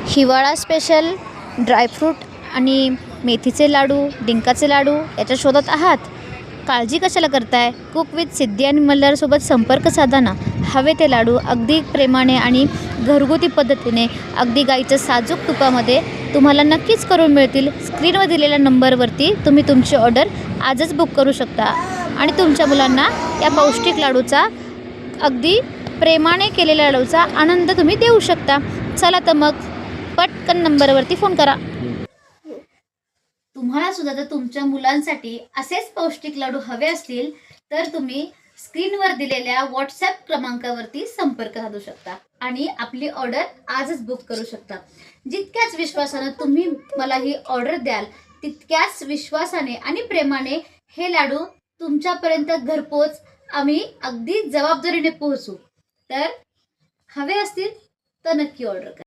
हिवाळा special dry fruit आणि मेथीचे लाडू, डिंकाचे लाडू याच्या शोधात आहात? काळजी कशाला करताय? कुक विथ सिद्धी आणि मल्हारसोबत संपर्क साधा ना. हवे ते लाडू अगदी प्रेमाने आणि घरगुती पद्धतीने, अगदी गाईच्या साजूक तुपामध्ये तुम्हाला नक्कीच करून मिळतील. स्क्रीनवर दिलेल्या नंबरवरती तुम्ही तुमची ऑर्डर आजच बुक करू शकता आणि तुमच्या मुलांना या पौष्टिक लाडूचा, अगदी प्रेमाने केलेल्या लाडूचा आनंद तुम्ही देऊ शकता. चला तर मग पटकन नंबरवरती फोन करा. तुम्हाला सुद्धा जर तुमच्या मुलांसाठी असेच पौष्टिक लाडू हवे असतील तर तुम्ही स्क्रीनवर दिलेल्या व्हॉट्सॲप क्रमांकावरती संपर्क साधू शकता आणि आपली ऑर्डर आजच बुक करू शकता. जितक्याच विश्वासानं तुम्ही मला ही ऑर्डर द्याल तितक्याच विश्वासाने आणि प्रेमाने हे लाडू तुमच्यापर्यंत घरपोच आम्ही अगदी जबाबदारीने पोहोचू. तर हवे असतील तर नक्की ऑर्डर करा.